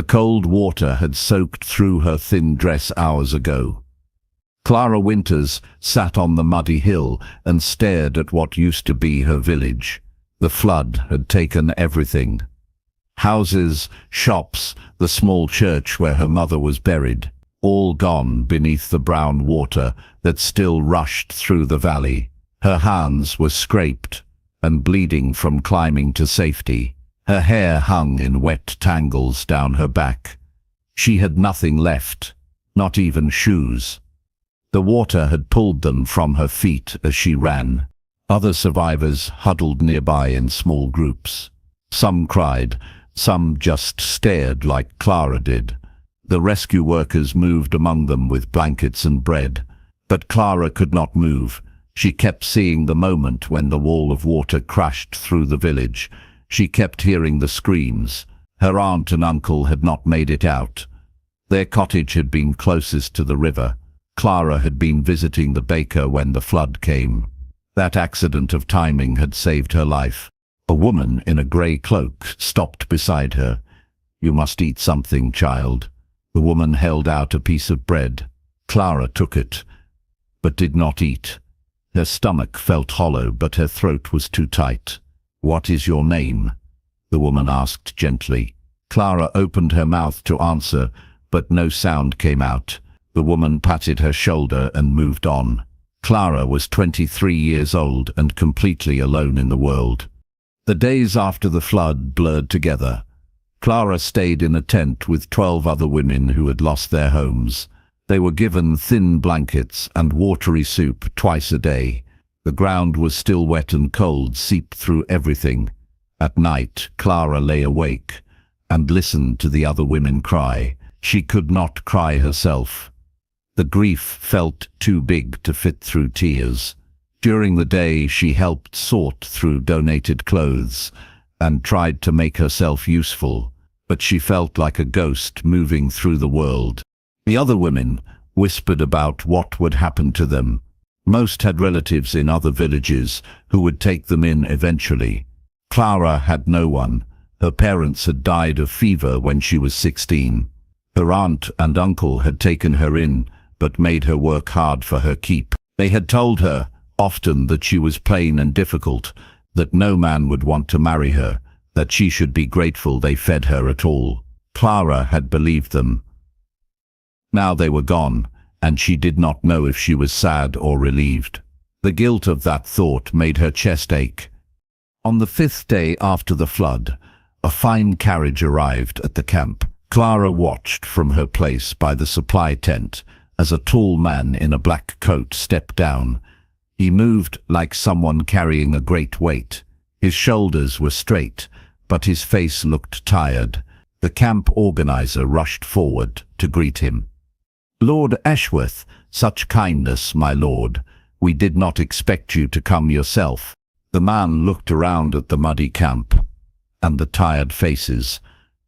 The cold water had soaked through her thin dress hours ago. Clara Winters sat on the muddy hill and stared at what used to be her village. The flood had taken everything. Houses, shops, the small church where her mother was buried, all gone beneath the brown water that still rushed through the valley. Her hands were scraped and bleeding from climbing to safety. Her hair hung in wet tangles down her back. She had nothing left, not even shoes. The water had pulled them from her feet as she ran. Other survivors huddled nearby in small groups. Some cried, some just stared like Clara did. The rescue workers moved among them with blankets and bread. But Clara could not move. She kept seeing the moment when the wall of water crashed through the village. She kept hearing the screams. Her aunt and uncle had not made it out. Their cottage had been closest to the river. Clara had been visiting the baker when the flood came. That accident of timing had saved her life. A woman in a grey cloak stopped beside her. "You must eat something, child." The woman held out a piece of bread. Clara took it, but did not eat. Her stomach felt hollow, but her throat was too tight. "What is your name?" the woman asked gently. Clara opened her mouth to answer, but no sound came out. The woman patted her shoulder and moved on. Clara was 23 years old and completely alone in the world. The days after the flood blurred together. Clara stayed in a tent with 12 other women who had lost their homes. They were given thin blankets and watery soup twice a day. The ground was still wet and cold seeped through everything. At night, Clara lay awake and listened to the other women cry. She could not cry herself. The grief felt too big to fit through tears. During the day, she helped sort through donated clothes and tried to make herself useful, but she felt like a ghost moving through the world. The other women whispered about what would happen to them. Most had relatives in other villages who would take them in eventually. Clara had no one. Her parents had died of fever when she was 16. Her aunt and uncle had taken her in, but made her work hard for her keep. They had told her often that she was plain and difficult, that no man would want to marry her, that she should be grateful they fed her at all. Clara had believed them. Now they were gone, and she did not know if she was sad or relieved. The guilt of that thought made her chest ache. On the 5th day after the flood, a fine carriage arrived at the camp. Clara watched from her place by the supply tent as a tall man in a black coat stepped down. He moved like someone carrying a great weight. His shoulders were straight, but his face looked tired. The camp organizer rushed forward to greet him. "Lord Ashworth, such kindness, my lord. We did not expect you to come yourself." The man looked around at the muddy camp and the tired faces.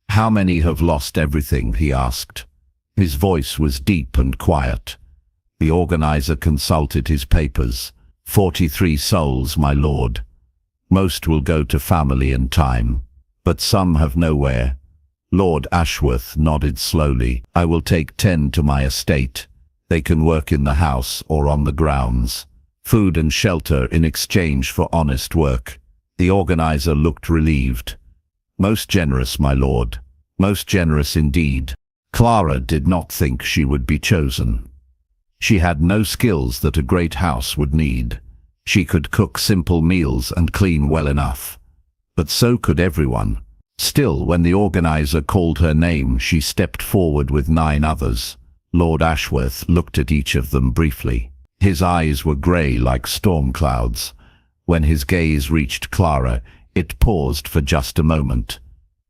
"How many have lost everything?" he asked. His voice was deep and quiet. The organizer consulted his papers. 43 souls, my lord. Most will go to family and time, but some have nowhere." Lord Ashworth nodded slowly. "I will take 10 to my estate. They can work in the house or on the grounds. Food and shelter in exchange for honest work." The organizer looked relieved. "Most generous, my lord. Most generous indeed." Clara did not think she would be chosen. She had no skills that a great house would need. She could cook simple meals and clean well enough. But so could everyone. Still, when the organizer called her name, she stepped forward with 9 others. Lord Ashworth looked at each of them briefly. His eyes were grey like storm clouds. When his gaze reached Clara, it paused for just a moment.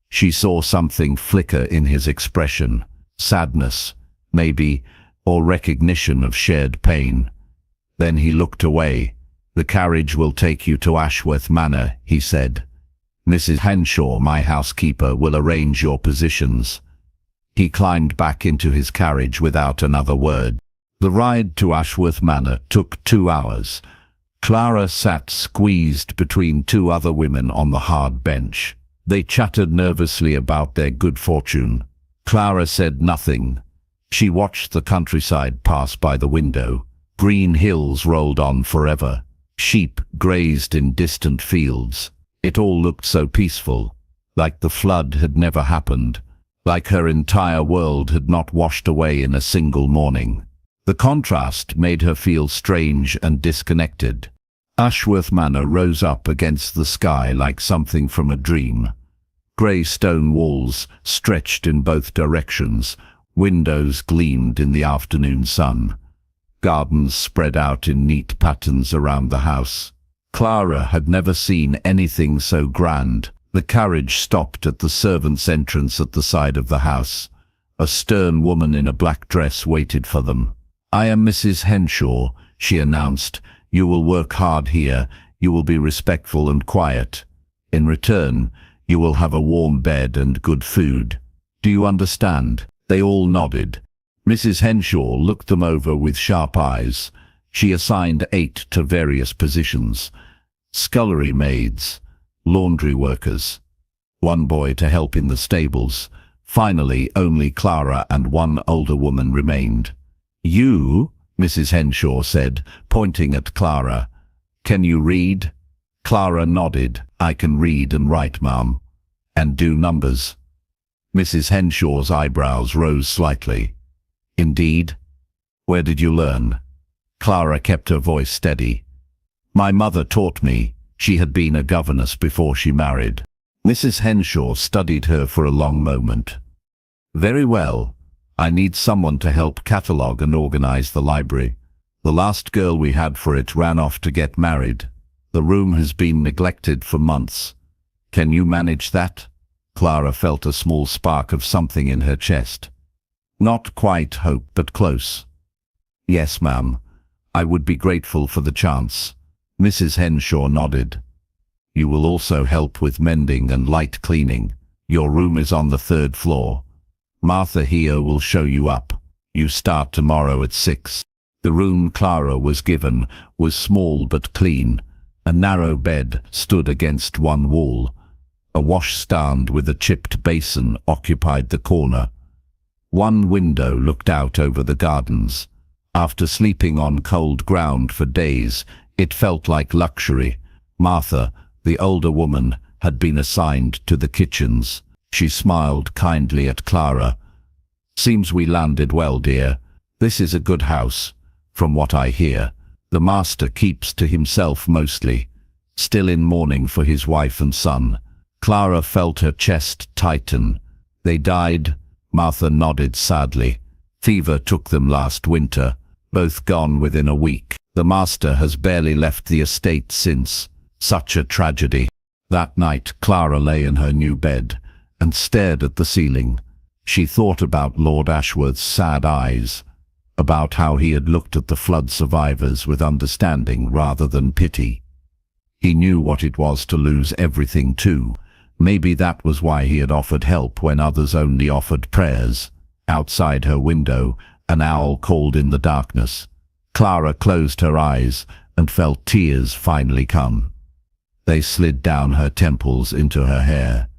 She saw something flicker in his expression. Sadness, maybe, or recognition of shared pain. Then he looked away. "The carriage will take you to Ashworth Manor," he said. "Mrs. Henshaw, my housekeeper, will arrange your positions." He climbed back into his carriage without another word. The ride to Ashworth Manor took 2 hours. Clara sat squeezed between 2 other women on the hard bench. They chattered nervously about their good fortune. Clara said nothing. She watched the countryside pass by the window. Green hills rolled on forever. Sheep grazed in distant fields. It all looked so peaceful, like the flood had never happened, like her entire world had not washed away in a single morning. The contrast made her feel strange and disconnected. Ashworth Manor rose up against the sky like something from a dream. Grey stone walls stretched in both directions. Windows gleamed in the afternoon sun. Gardens spread out in neat patterns around the house. Clara had never seen anything so grand. The carriage stopped at the servants' entrance at the side of the house. A stern woman in a black dress waited for them. "I am Mrs. Henshaw," she announced. "You will work hard here. You will be respectful and quiet. In return, you will have a warm bed and good food. Do you understand?" They all nodded. Mrs. Henshaw looked them over with sharp eyes. She assigned 8 to various positions: scullery maids, laundry workers, 1 boy to help in the stables. Finally, only Clara and 1 older woman remained. "You," Mrs. Henshaw said, pointing at Clara. "Can you read?" Clara nodded. "I can read and write, ma'am, and do numbers." Mrs. Henshaw's eyebrows rose slightly. "Indeed? Where did you learn?" Clara kept her voice steady. "My mother taught me. She had been a governess before she married." Mrs. Henshaw studied her for a long moment. "Very well. I need someone to help catalogue and organize the library. The last girl we had for it ran off to get married. The room has been neglected for months. Can you manage that?" Clara felt a small spark of something in her chest. Not quite hope, but close. "Yes, ma'am. I would be grateful for the chance." Mrs. Henshaw nodded. "You will also help with mending and light cleaning. Your room is on the 3rd floor. Martha here will show you up. You start tomorrow at 6. The room Clara was given was small but clean. A narrow bed stood against one wall. A washstand with a chipped basin occupied the corner. One window looked out over the gardens. After sleeping on cold ground for days, it felt like luxury. Martha, the older woman, had been assigned to the kitchens. She smiled kindly at Clara. "Seems we landed well, dear. This is a good house, from what I hear. The master keeps to himself mostly, still in mourning for his wife and son." Clara felt her chest tighten. "They died?" Martha nodded sadly. "Fever took them last winter, both gone within a week. The master has barely left the estate since. Such a tragedy." That night Clara lay in her new bed and stared at the ceiling. She thought about Lord Ashworth's sad eyes, about how he had looked at the flood survivors with understanding rather than pity. He knew what it was to lose everything too. Maybe that was why he had offered help when others only offered prayers. Outside her window, an owl called in the darkness. Clara closed her eyes and felt tears finally come. They slid down her temples into her hair.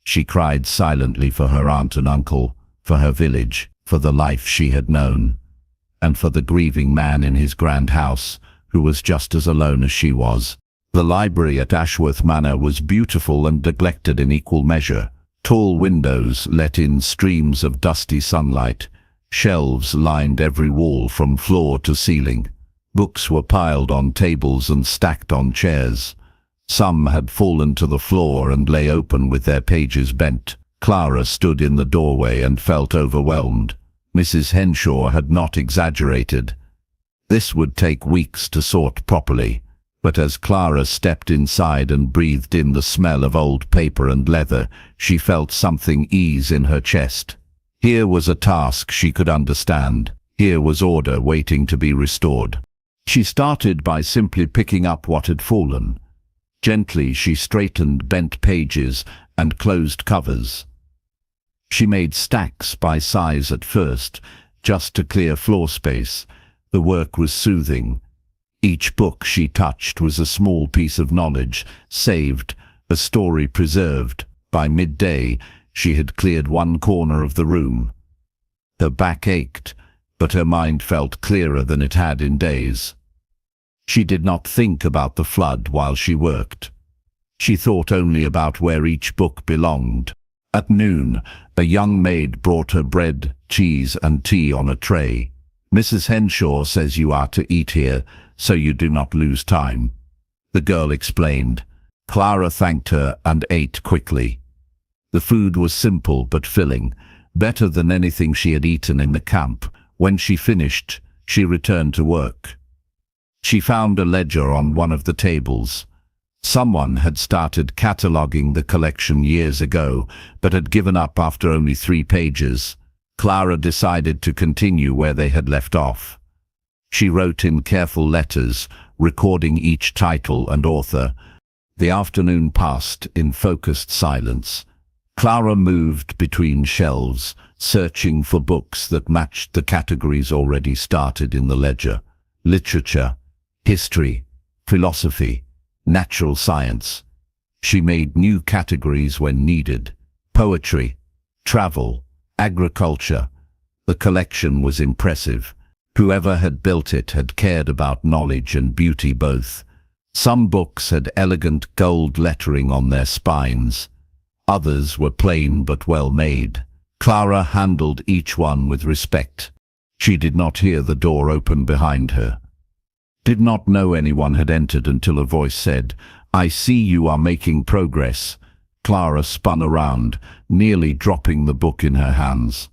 She cried silently for her aunt and uncle, for her village, for the life she had known, and for the grieving man in his grand house, who was just as alone as she was. The library at Ashworth Manor was beautiful and neglected in equal measure. Tall windows let in streams of dusty sunlight. Shelves lined every wall from floor to ceiling. Books were piled on tables and stacked on chairs. Some had fallen to the floor and lay open with their pages bent. Clara stood in the doorway and felt overwhelmed. Mrs. Henshaw had not exaggerated. This would take weeks to sort properly. But as Clara stepped inside and breathed in the smell of old paper and leather, she felt something ease in her chest. Here was a task she could understand. Here was order waiting to be restored. She started by simply picking up what had fallen. Gently she straightened bent pages and closed covers. She made stacks by size at first, just to clear floor space. The work was soothing. Each book she touched was a small piece of knowledge, saved, a story preserved. By midday, she had cleared one corner of the room. Her back ached, but her mind felt clearer than it had in days. She did not think about the flood while she worked. She thought only about where each book belonged. At noon, a young maid brought her bread, cheese, and tea on a tray. "Mrs. Henshaw says you are to eat here, so you do not lose time," the girl explained. Clara thanked her and ate quickly. The food was simple but filling, better than anything she had eaten in the camp. When she finished, she returned to work. She found a ledger on one of the tables. Someone had started cataloguing the collection years ago, but had given up after only 3 pages. Clara decided to continue where they had left off. She wrote in careful letters, recording each title and author. The afternoon passed in focused silence. Clara moved between shelves, searching for books that matched the categories already started in the ledger: literature, history, philosophy, natural science. She made new categories when needed: poetry, travel, agriculture. The collection was impressive. Whoever had built it had cared about knowledge and beauty both. Some books had elegant gold lettering on their spines. Others were plain but well made. Clara handled each one with respect. She did not hear the door open behind her. Did not know anyone had entered until a voice said, "I see you are making progress." Clara spun around, nearly dropping the book in her hands.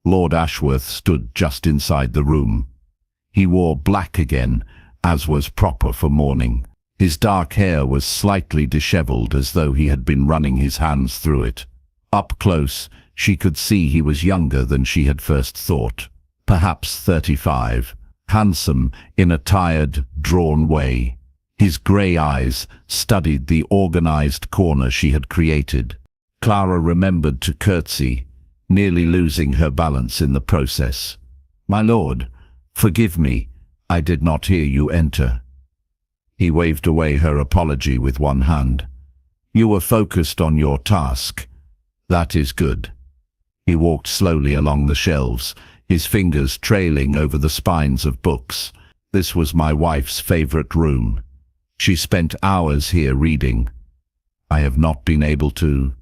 Lord Ashworth stood just inside the room. He wore black again, as was proper for mourning. His dark hair was slightly disheveled, as though he had been running his hands through it. Up close, she could see he was younger than she had first thought. Perhaps 35. Handsome in a tired, drawn way. His grey eyes studied the organized corner she had created. Clara remembered to curtsy, nearly losing her balance in the process. "My lord, forgive me, I did not hear you enter." He waved away her apology with one hand. "You were focused on your task. That is good." He walked slowly along the shelves, his fingers trailing over the spines of books. "This was my wife's favorite room. She spent hours here reading. I have not been able to—"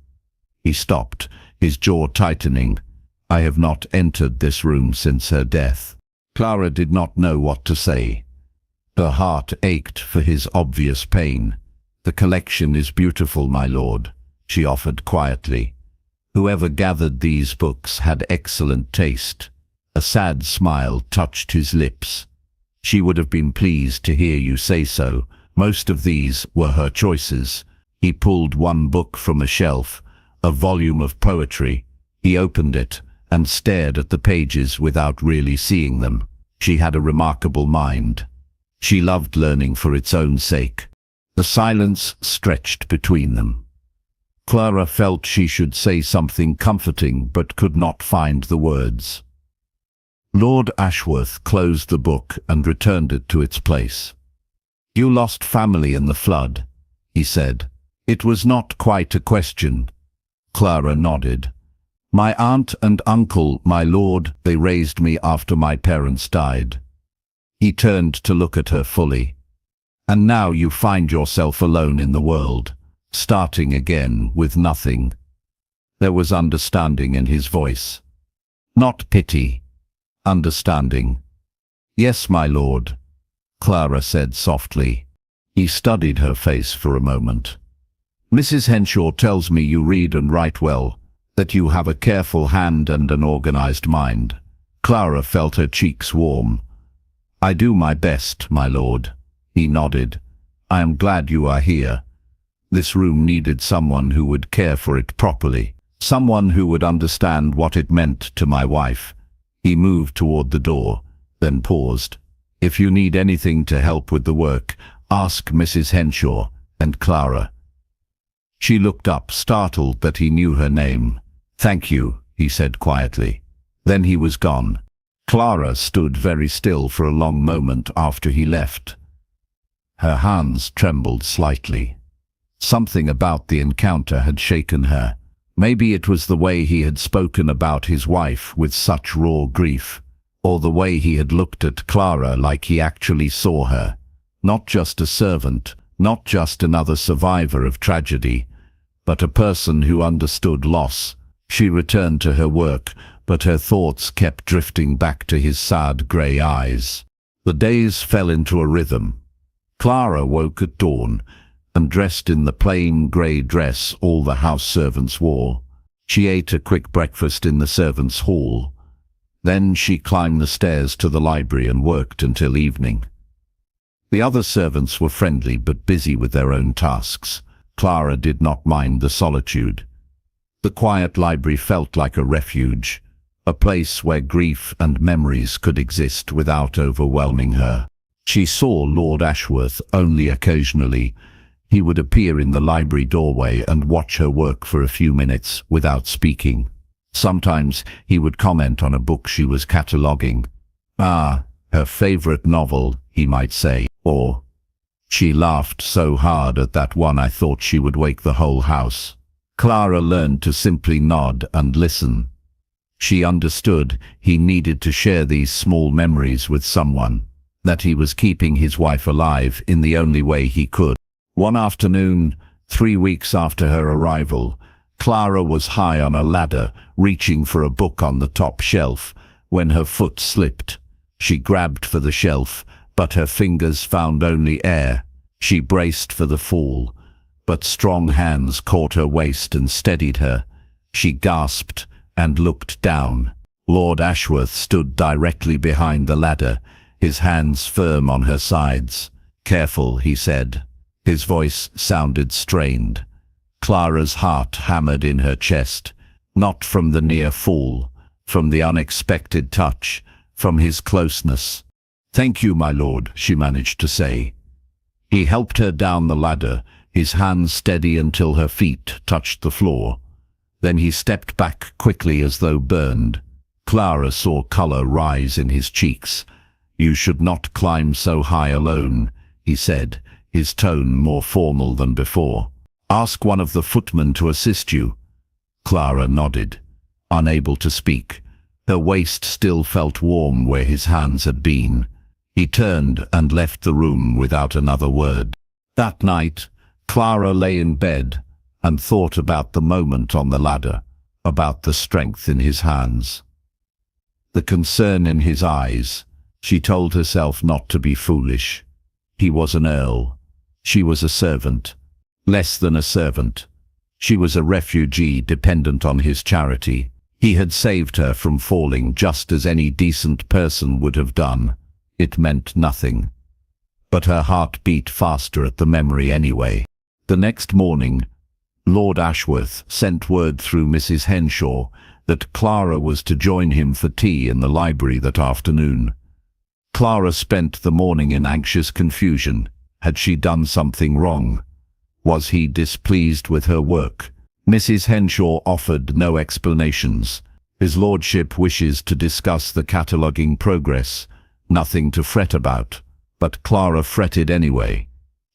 He stopped, his jaw tightening. "I have not entered this room since her death." Clara did not know what to say. Her heart ached for his obvious pain. "The collection is beautiful, my lord," she offered quietly. "Whoever gathered these books had excellent taste." A sad smile touched his lips. "She would have been pleased to hear you say so. Most of these were her choices." He pulled one book from a shelf, a volume of poetry. He opened it and stared at the pages without really seeing them. She had a remarkable mind. She loved learning for its own sake. The silence stretched between them. Clara felt she should say something comforting but could not find the words. Lord Ashworth closed the book and returned it to its place. "You lost family in the flood," he said. It was not quite a question. Clara nodded. "My aunt and uncle, my lord, they raised me after my parents died." He turned to look at her fully. "And now you find yourself alone in the world, starting again with nothing." There was understanding in his voice. Not pity. Understanding. "Yes, my lord," Clara said softly. He studied her face for a moment. "Mrs. Henshaw tells me you read and write well, that you have a careful hand and an organized mind." Clara felt her cheeks warm. "I do my best, my lord." He nodded. "I am glad you are here. This room needed someone who would care for it properly, someone who would understand what it meant to my wife." He moved toward the door, then paused. "If you need anything to help with the work, ask Mrs. Henshaw and Clara." She looked up, startled that he knew her name. "Thank you," he said quietly. Then he was gone. Clara stood very still for a long moment after he left. Her hands trembled slightly. Something about the encounter had shaken her. Maybe it was the way he had spoken about his wife with such raw grief, or the way he had looked at Clara like he actually saw her. Not just a servant, not just another survivor of tragedy, but a person who understood loss. She returned to her work, but her thoughts kept drifting back to his sad grey eyes. The days fell into a rhythm. Clara woke at dawn, and dressed in the plain grey dress all the house servants wore. She ate a quick breakfast in the servants' hall. Then she climbed the stairs to the library and worked until evening. The other servants were friendly but busy with their own tasks. Clara did not mind the solitude. The quiet library felt like a refuge, a place where grief and memories could exist without overwhelming her. She saw Lord Ashworth only occasionally. He would appear in the library doorway and watch her work for a few minutes without speaking. Sometimes he would comment on a book she was cataloguing. "Ah, her favorite novel," he might say, or "She laughed so hard at that one I thought she would wake the whole house." Clara learned to simply nod and listen. She understood he needed to share these small memories with someone, that he was keeping his wife alive in the only way he could. One afternoon, 3 weeks after her arrival, Clara was high on a ladder, reaching for a book on the top shelf, when her foot slipped. She grabbed for the shelf, but her fingers found only air. She braced for the fall, but strong hands caught her waist and steadied her. She gasped and looked down. Lord Ashworth stood directly behind the ladder, his hands firm on her sides. "Careful," he said. His voice sounded strained. Clara's heart hammered in her chest, not from the near fall, from the unexpected touch, from his closeness. "Thank you, my lord," she managed to say. He helped her down the ladder, his hands steady until her feet touched the floor. Then he stepped back quickly as though burned. Clara saw color rise in his cheeks. "You should not climb so high alone," he said, his tone more formal than before. "Ask one of the footmen to assist you." Clara nodded, unable to speak. Her waist still felt warm where his hands had been. He turned and left the room without another word. That night, Clara lay in bed and thought about the moment on the ladder, about the strength in his hands, the concern in his eyes. She told herself not to be foolish. He was an earl. She was a servant. Less than a servant. She was a refugee dependent on his charity. He had saved her from falling just as any decent person would have done. It meant nothing. But her heart beat faster at the memory anyway. The next morning, Lord Ashworth sent word through Mrs. Henshaw that Clara was to join him for tea in the library that afternoon. Clara spent the morning in anxious confusion. Had she done something wrong? Was he displeased with her work? Mrs. Henshaw offered no explanations. His lordship wishes to discuss the cataloguing progress. Nothing to fret about. But Clara fretted anyway.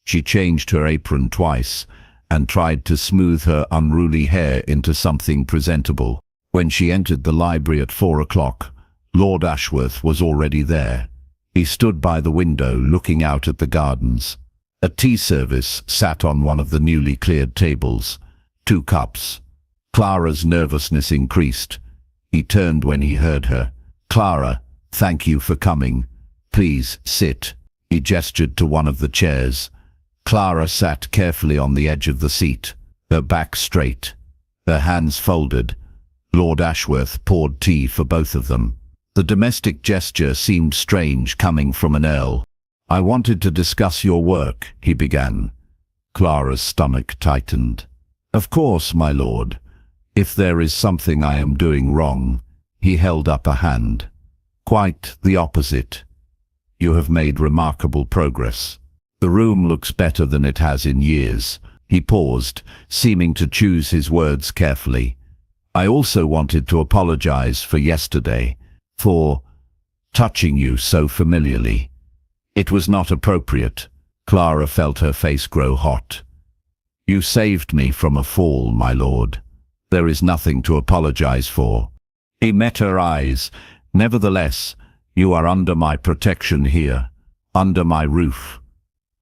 She changed her apron twice and tried to smooth her unruly hair into something presentable. When she entered the library at 4 o'clock, Lord Ashworth was already there. He stood by the window looking out at the gardens. A tea service sat on one of the newly cleared tables. 2 cups. Clara's nervousness increased. He turned when he heard her. "Clara, thank you for coming. Please sit." He gestured to one of the chairs. Clara sat carefully on the edge of the seat, her back straight, her hands folded. Lord Ashworth poured tea for both of them. The domestic gesture seemed strange coming from an earl. "I wanted to discuss your work," he began. Clara's stomach tightened. "Of course, my lord. If there is something I am doing wrong." He held up a hand. "Quite the opposite. You have made remarkable progress. The room looks better than it has in years." He paused, seeming to choose his words carefully. "I also wanted to apologize for yesterday, for touching you so familiarly. It was not appropriate." Clara felt her face grow hot. "You saved me from a fall, my lord. There is nothing to apologize for. He met her eyes. Nevertheless, you are under my protection here, under my roof.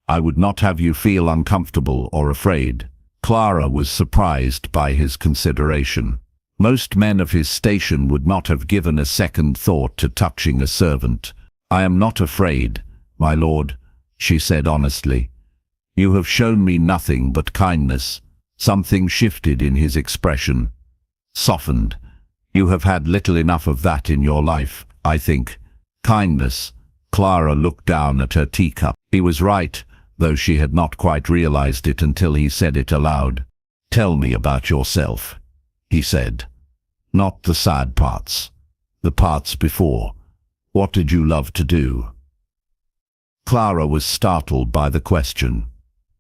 I would not have you feel uncomfortable or afraid. Clara was surprised by his consideration. Most men of his station would not have given a second thought to touching a servant. I am not afraid, my lord, she said honestly. You have shown me nothing but kindness. Something shifted in his expression. Softened. You have had little enough of that in your life, I think. Kindness. Clara looked down at her teacup. He was right, though she had not quite realized it until he said it aloud. Tell me about yourself, he said. Not the sad parts. The parts before. What did you love to do? Clara was startled by the question.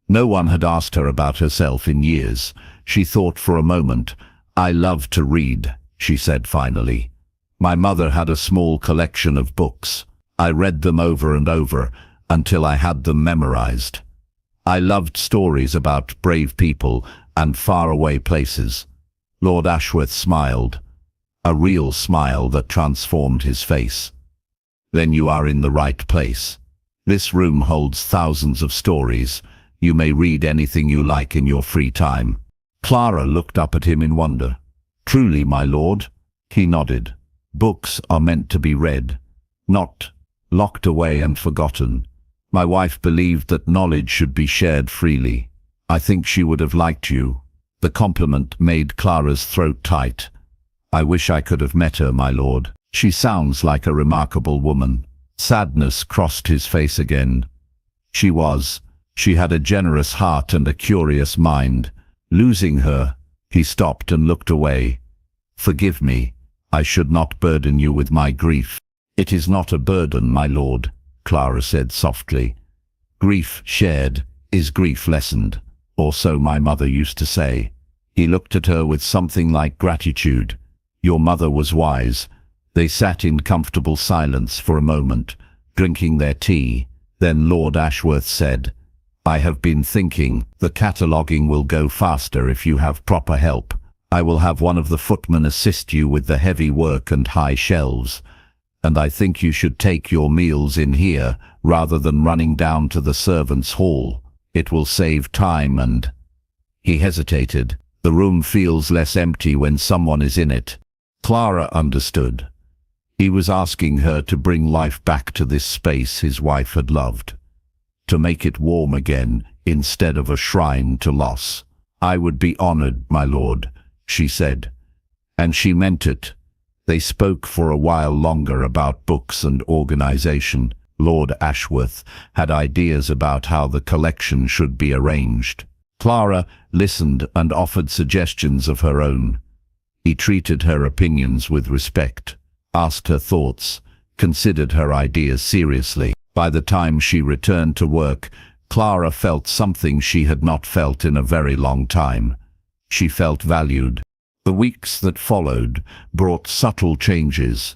No one had asked her about herself in years. She thought for a moment. I love to read, she said finally. My mother had a small collection of books. I read them over and over until I had them memorized. I loved stories about brave people and faraway places. Lord Ashworth smiled, a real smile that transformed his face. Then you are in the right place. This room holds thousands of stories. You may read anything you like in your free time. Clara looked up at him in wonder. Truly, my lord? He nodded. Books are meant to be read, not locked away and forgotten. My wife believed that knowledge should be shared freely. I think she would have liked you. The compliment made Clara's throat tight. I wish I could have met her, my lord. She sounds like a remarkable woman. Sadness crossed his face again. She had a generous heart and a curious mind. Losing her, he stopped and looked away. Forgive me, I should not burden you with my grief. It is not a burden, my lord, Clara said softly. Grief shared is grief lessened, or so my mother used to say. He looked at her with something like gratitude. Your mother was wise. They sat in comfortable silence for a moment, drinking their tea. Then Lord Ashworth said, I have been thinking, the cataloguing will go faster if you have proper help. I will have one of the footmen assist you with the heavy work and high shelves. And I think you should take your meals in here, rather than running down to the servants' hall. It will save time and... He hesitated. The room feels less empty when someone is in it. Clara understood. He was asking her to bring life back to this space his wife had loved. To make it warm again, instead of a shrine to loss. I would be honored, my lord, she said. And she meant it. They spoke for a while longer about books and organization. Lord Ashworth had ideas about how the collection should be arranged. Clara listened and offered suggestions of her own. He treated her opinions with respect, asked her thoughts, considered her ideas seriously. By the time she returned to work, Clara felt something she had not felt in a very long time. She felt valued. The weeks that followed brought subtle changes.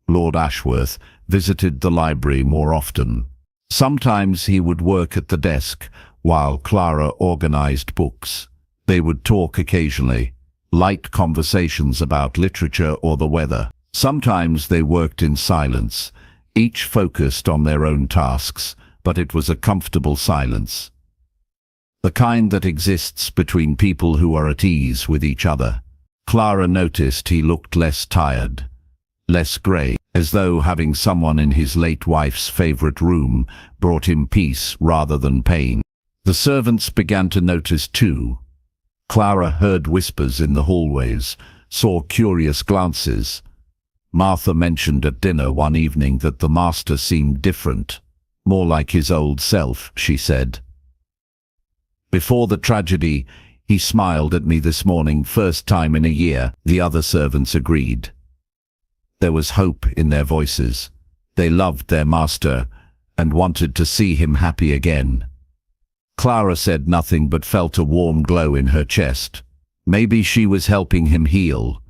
Lord Ashworth visited the library more often. Sometimes he would work at the desk while Clara organized books. They would talk occasionally, light conversations about literature or the weather. Sometimes they worked in silence, each focused on their own tasks, but it was a comfortable silence. The kind that exists between people who are at ease with each other. Clara noticed he looked less tired, less grey, as though having someone in his late wife's favorite room brought him peace rather than pain. The servants began to notice too. Clara heard whispers in the hallways, saw curious glances. Martha mentioned at dinner one evening that the master seemed different, more like his old self, she said. Before the tragedy, he smiled at me this morning, first time in a year, the other servants agreed. There was hope in their voices. They loved their master and wanted to see him happy again. Clara said nothing but felt a warm glow in her chest. Maybe she was helping him heal,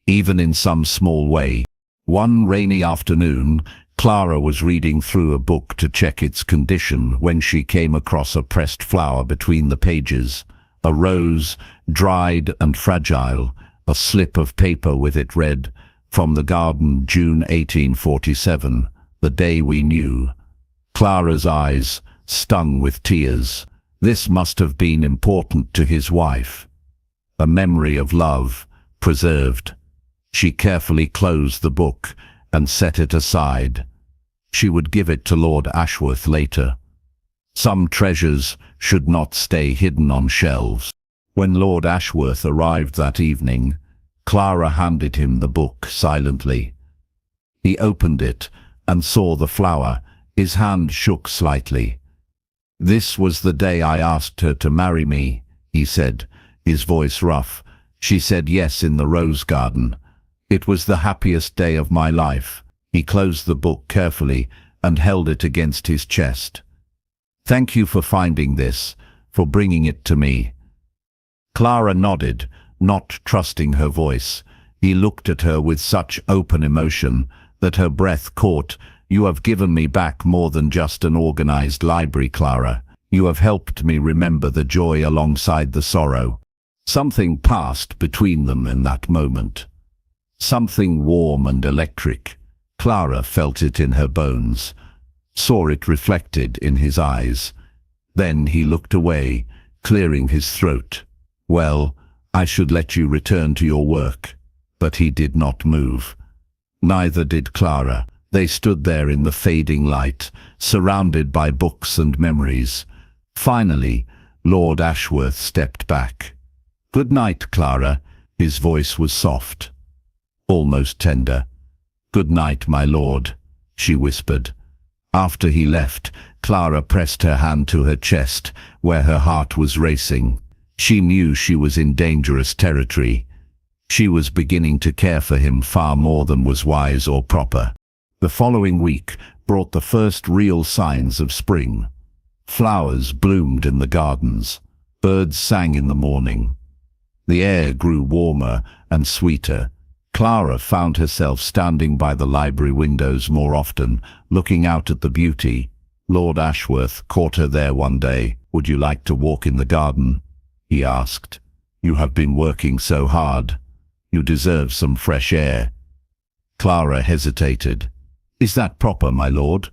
even in some small way. One rainy afternoon, Clara was reading through a book to check its condition when she came across a pressed flower between the pages. A rose, dried and fragile, A slip of paper with it read, "From the garden, June 1847, the day we knew." Clara's eyes stung with tears. This must have been important to his wife. A memory of love, preserved. She carefully closed the book and set it aside. She would give it to Lord Ashworth later. Some treasures should not stay hidden on shelves. When Lord Ashworth arrived that evening, Clara handed him the book silently. He opened it and saw the flower. His hand shook slightly. "This was the day I asked her to marry me," he said, his voice rough. "She said yes in the rose garden. It was the happiest day of my life." He closed the book carefully and held it against his chest. "Thank you for finding this, for bringing it to me." Clara nodded, not trusting her voice. He looked at her with such open emotion that her breath caught. "You have given me back more than just an organized library, Clara. You have helped me remember the joy alongside the sorrow." Something passed between them in that moment. Something warm and electric. Clara felt it in her bones, saw it reflected in his eyes. Then he looked away, clearing his throat. "Well, I should let you return to your work." But he did not move. Neither did Clara. They stood there in the fading light, surrounded by books and memories. Finally, Lord Ashworth stepped back. "Good night, Clara." His voice was soft, almost tender. "Good night, my lord," she whispered. After he left, Clara pressed her hand to her chest, where her heart was racing. She knew she was in dangerous territory. She was beginning to care for him far more than was wise or proper. The following week brought the first real signs of spring. Flowers bloomed in the gardens. Birds sang in the morning. The air grew warmer and sweeter. Clara found herself standing by the library windows more often, looking out at the beauty. Lord Ashworth caught her there one day. "Would you like to walk in the garden?" he asked. "You have been working so hard. You deserve some fresh air." Clara hesitated. "Is that proper, my lord?"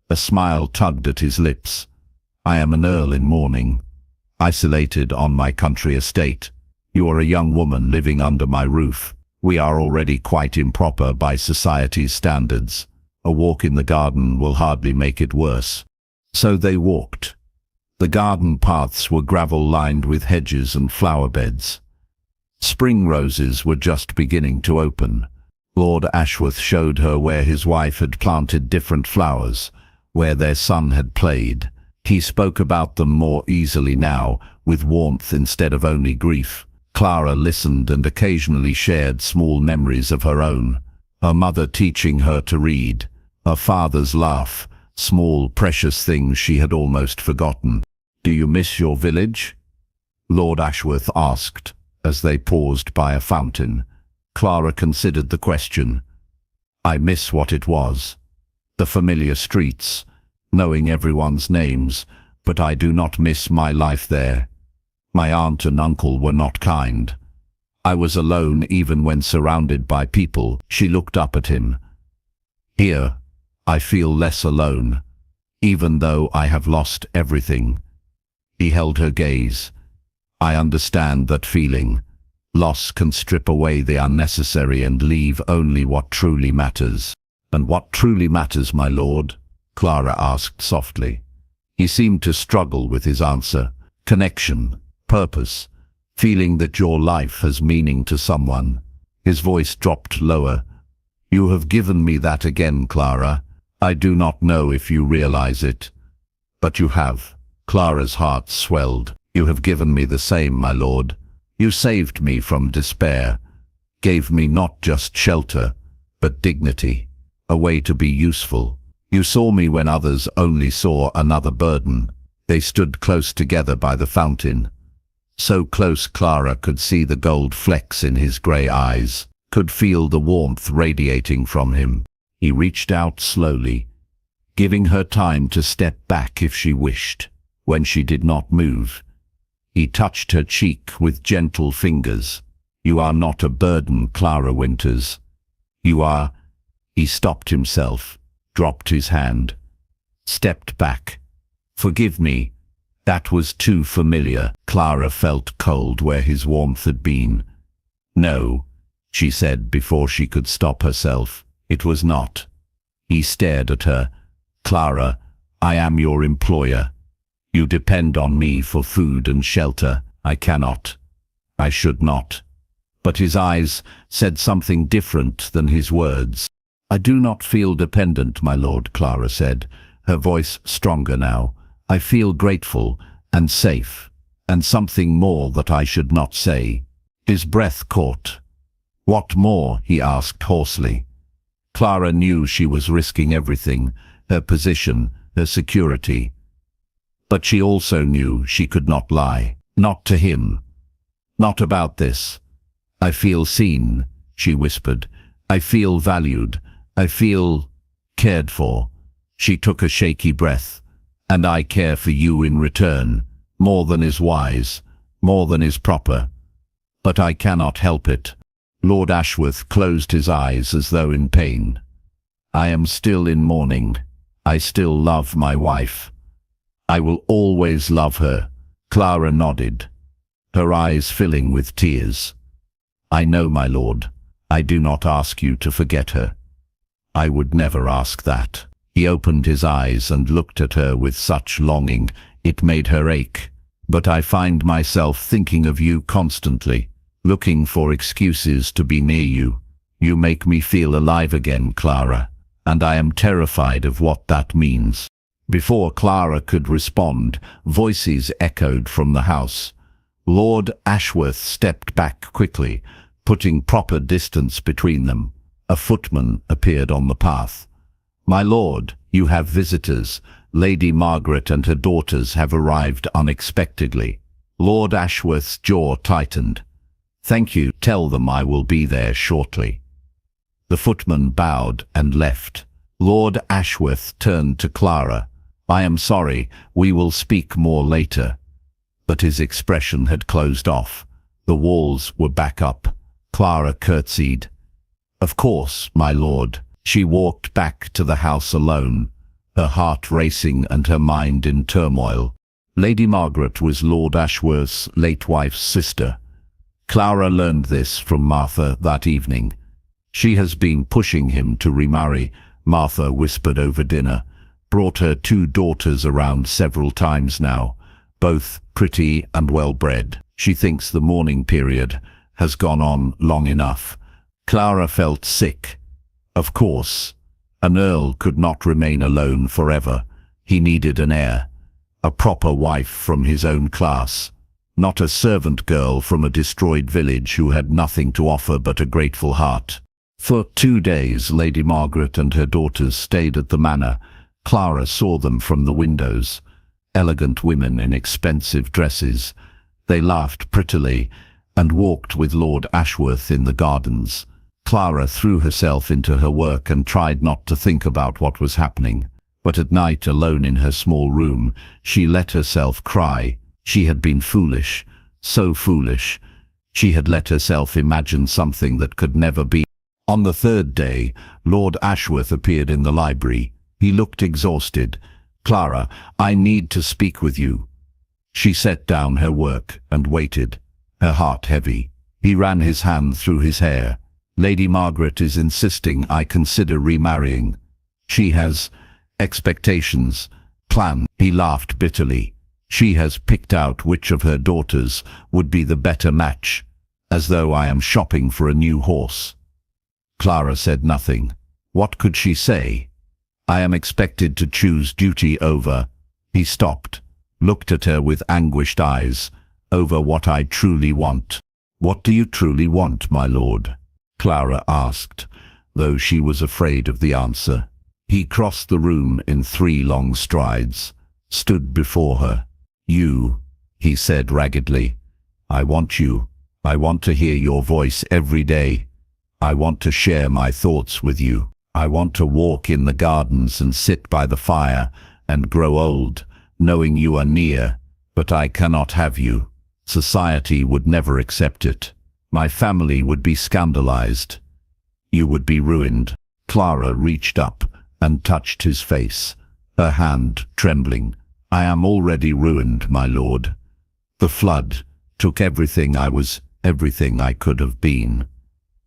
A smile tugged at his lips. "I am an earl in mourning, isolated on my country estate. You are a young woman living under my roof. We are already quite improper by society's standards. A walk in the garden will hardly make it worse." So they walked. The garden paths were gravel-lined with hedges and flower beds. Spring roses were just beginning to open. Lord Ashworth showed her where his wife had planted different flowers, where their son had played. He spoke about them more easily now, with warmth instead of only grief. Clara listened and occasionally shared small memories of her own. Her mother teaching her to read, her father's laugh, small precious things she had almost forgotten. "Do you miss your village?" Lord Ashworth asked, as they paused by a fountain. Clara considered the question. "I miss what it was. The familiar streets, knowing everyone's names, but I do not miss my life there. My aunt and uncle were not kind. I was alone even when surrounded by people." She looked up at him. "Here, I feel less alone, even though I have lost everything." He held her gaze. "I understand that feeling. Loss can strip away the unnecessary and leave only what truly matters." "And what truly matters, my lord?" Clara asked softly. He seemed to struggle with his answer. "Connection. Purpose, feeling that your life has meaning to someone." His voice dropped lower. "You have given me that again, Clara. I do not know if you realize it, but you have." Clara's heart swelled. "You have given me the same, my lord. You saved me from despair, gave me not just shelter, but dignity, a way to be useful. You saw me when others only saw another burden." They stood close together by the fountain. So close Clara could see the gold flecks in his grey eyes, could feel the warmth radiating from him. He reached out slowly, giving her time to step back if she wished. When she did not move, he touched her cheek with gentle fingers. You are not a burden, Clara Winters. You are—" He stopped himself, dropped his hand, stepped back. "Forgive me. That was too familiar." Clara felt cold where his warmth had been. "No," she said before she could stop herself. "It was not." He stared at her. "Clara, I am your employer. You depend on me for food and shelter. I cannot. I should not." But his eyes said something different than his words. "I do not feel dependent, my lord," Clara said, her voice stronger now. "I feel grateful and safe, and something more that I should not say." His breath caught. "What more?" he asked hoarsely. Clara knew she was risking everything, her position, her security. But she also knew she could not lie. Not to him. Not about this. "I feel seen," she whispered. "I feel valued. I feel cared for." She took a shaky breath. "And I care for you in return, more than is wise, more than is proper. But I cannot help it." Lord Ashworth closed his eyes as though in pain. "I am still in mourning. I still love my wife. I will always love her." Clara nodded, her eyes filling with tears. "I know, my lord. I do not ask you to forget her. I would never ask that." He opened his eyes and looked at her with such longing, it made her ache. "But I find myself thinking of you constantly, looking for excuses to be near you. You make me feel alive again, Clara, and I am terrified of what that means." Before Clara could respond, voices echoed from the house. Lord Ashworth stepped back quickly, putting proper distance between them. A footman appeared on the path. "My lord, you have visitors. Lady Margaret and her daughters have arrived unexpectedly." Lord Ashworth's jaw tightened. "Thank you. Tell them I will be there shortly." The footman bowed and left. Lord Ashworth turned to Clara. "I am sorry. We will speak more later." But his expression had closed off. The walls were back up. Clara curtsied. "Of course, my lord." She walked back to the house alone, her heart racing and her mind in turmoil. Lady Margaret was Lord Ashworth's late wife's sister. Clara learned this from Martha that evening. "She has been pushing him to remarry," Martha whispered over dinner. "Brought her 2 daughters around several times now, both pretty and well-bred. She thinks the mourning period has gone on long enough." Clara felt sick. Of course, an earl could not remain alone forever. He needed an heir, a proper wife from his own class, not a servant girl from a destroyed village who had nothing to offer but a grateful heart. For 2 days, Lady Margaret and her daughters stayed at the manor. Clara saw them from the windows. Elegant women in expensive dresses. They laughed prettily and walked with Lord Ashworth in the gardens. Clara threw herself into her work and tried not to think about what was happening. But at night, alone in her small room, she let herself cry. She had been foolish, so foolish. She had let herself imagine something that could never be. On the 3rd day, Lord Ashworth appeared in the library. He looked exhausted. "Clara, I need to speak with you." She set down her work and waited, her heart heavy. He ran his hand through his hair. "Lady Margaret is insisting I consider remarrying. She has expectations, plans." He laughed bitterly. "She has picked out which of her daughters would be the better match, as though I am shopping for a new horse." Clara said nothing. What could she say? "I am expected to choose duty over—" He stopped, looked at her with anguished eyes. "Over what I truly want." "What do you truly want, my lord?" Clara asked, though she was afraid of the answer. He crossed the room in 3 long strides, stood before her. "You," he said raggedly. "I want you. I want to hear your voice every day. I want to share my thoughts with you. I want to walk in the gardens and sit by the fire and grow old, knowing you are near, but I cannot have you. Society would never accept it. My family would be scandalized. You would be ruined. Clara reached up and touched his face, her hand trembling. I am already ruined, my lord. The flood took everything I was, everything I could have been.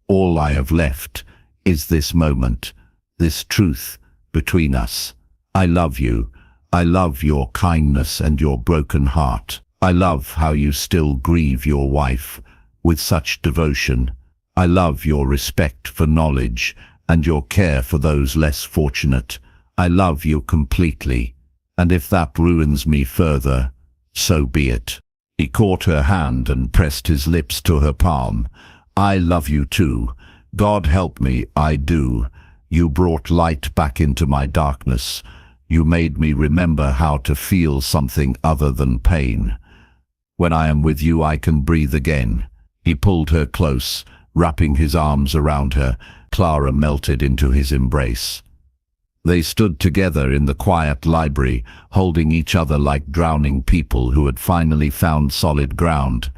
All I have left is this moment, this truth between us. I love you. I love your kindness and your broken heart. I love how you still grieve your wife with such devotion. I love your respect for knowledge and your care for those less fortunate. I love you completely, and if that ruins me further, so be it. He caught her hand and pressed his lips to her palm. I love you too. God help me, I do. You brought light back into my darkness. You made me remember how to feel something other than pain. When I am with you, I can breathe again. He pulled her close, wrapping his arms around her. Clara melted into his embrace. They stood together in the quiet library, holding each other like drowning people who had finally found solid ground.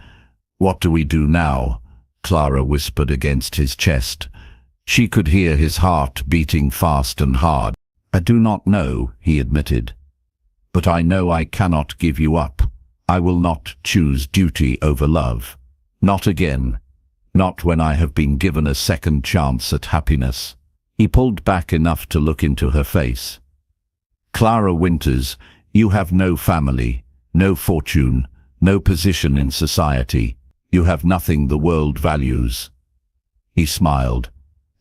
What do we do now? Clara whispered against his chest. She could hear his heart beating fast and hard. I do not know, he admitted. But I know I cannot give you up. I will not choose duty over love. Not again. Not when I have been given a second chance at happiness. He pulled back enough to look into her face. Clara Winters, you have no family, no fortune, no position in society. You have nothing the world values. He smiled.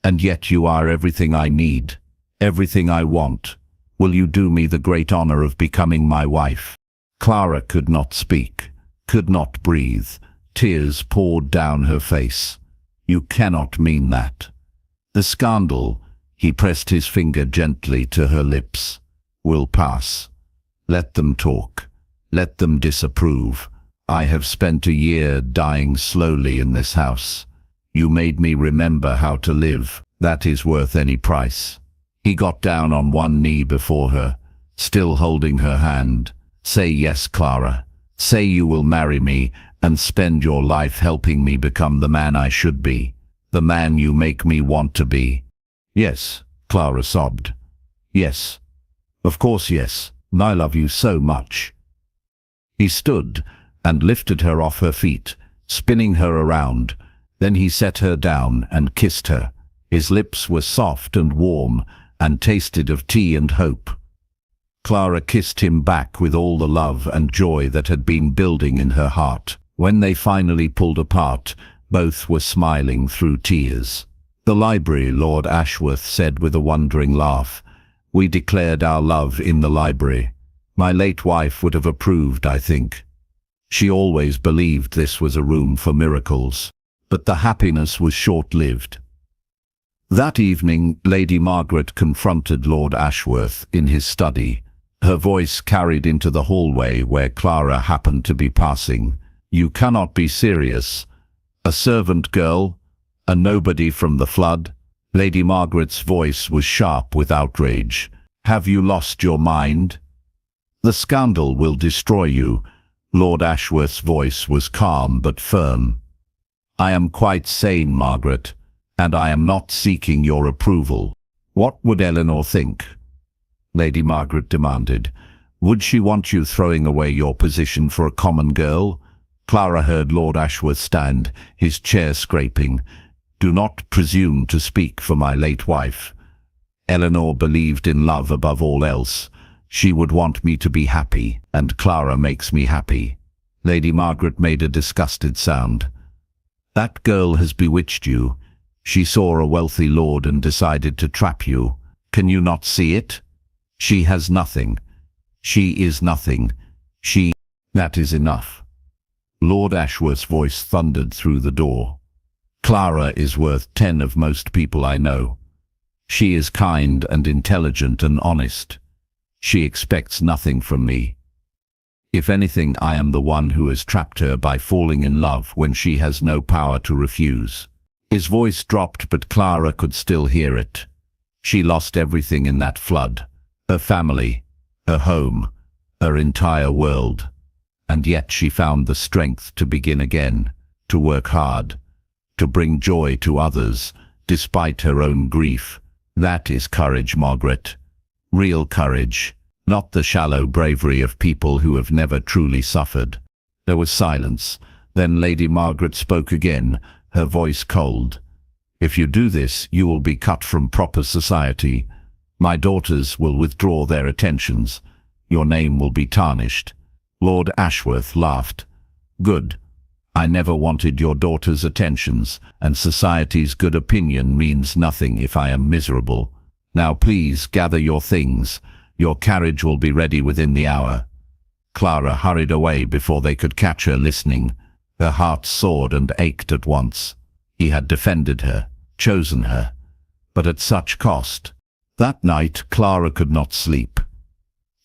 And yet you are everything I need, everything I want. Will you do me the great honor of becoming my wife? Clara could not speak, could not breathe. Tears poured down her face. You cannot mean that. The scandal, he pressed his finger gently to her lips, will pass. Let them talk. Let them disapprove. I have spent a year dying slowly in this house. You made me remember how to live. That is worth any price. He got down on one knee before her, still holding her hand. Say yes, Clara. Say you will marry me and spend your life helping me become the man I should be, the man you make me want to be. Yes, Clara sobbed. Yes. Of course yes. I love you so much. He stood and lifted her off her feet, spinning her around. Then he set her down and kissed her. His lips were soft and warm and tasted of tea and hope. Clara kissed him back with all the love and joy that had been building in her heart. When they finally pulled apart, both were smiling through tears. The library, Lord Ashworth said with a wondering laugh. We declared our love in the library. My late wife would have approved, I think. She always believed this was a room for miracles. But the happiness was short-lived. That evening, Lady Margaret confronted Lord Ashworth in his study. Her voice carried into the hallway where Clara happened to be passing. You cannot be serious. A servant girl? A nobody from the flood? Lady Margaret's voice was sharp with outrage. Have you lost your mind? The scandal will destroy you. Lord Ashworth's voice was calm but firm. I am quite sane, Margaret, and I am not seeking your approval. What would Eleanor think? Lady Margaret demanded. Would she want you throwing away your position for a common girl? Clara heard Lord Ashworth stand, his chair scraping. Do not presume to speak for my late wife. Eleanor believed in love above all else. She would want me to be happy, and Clara makes me happy. Lady Margaret made a disgusted sound. That girl has bewitched you. She saw a wealthy lord and decided to trap you. Can you not see it? She has nothing. She is nothing. That is enough. Lord Ashworth's voice thundered through the door. Clara is worth 10 of most people I know. She is kind and intelligent and honest. She expects nothing from me. If anything, I am the one who has trapped her by falling in love when she has no power to refuse. His voice dropped, but Clara could still hear it. She lost everything in that flood. Her family, her home, her entire world. And yet she found the strength to begin again, to work hard, to bring joy to others, despite her own grief. That is courage, Margaret. Real courage, not the shallow bravery of people who have never truly suffered. There was silence. Then Lady Margaret spoke again, her voice cold. If you do this, you will be cut from proper society. My daughters will withdraw their attentions. Your name will be tarnished. Lord Ashworth laughed. Good. I never wanted your daughter's attentions, and society's good opinion means nothing if I am miserable. Now please gather your things. Your carriage will be ready within the hour. Clara hurried away before they could catch her listening. Her heart soared and ached at once. He had defended her, chosen her, but at such cost. That night Clara could not sleep.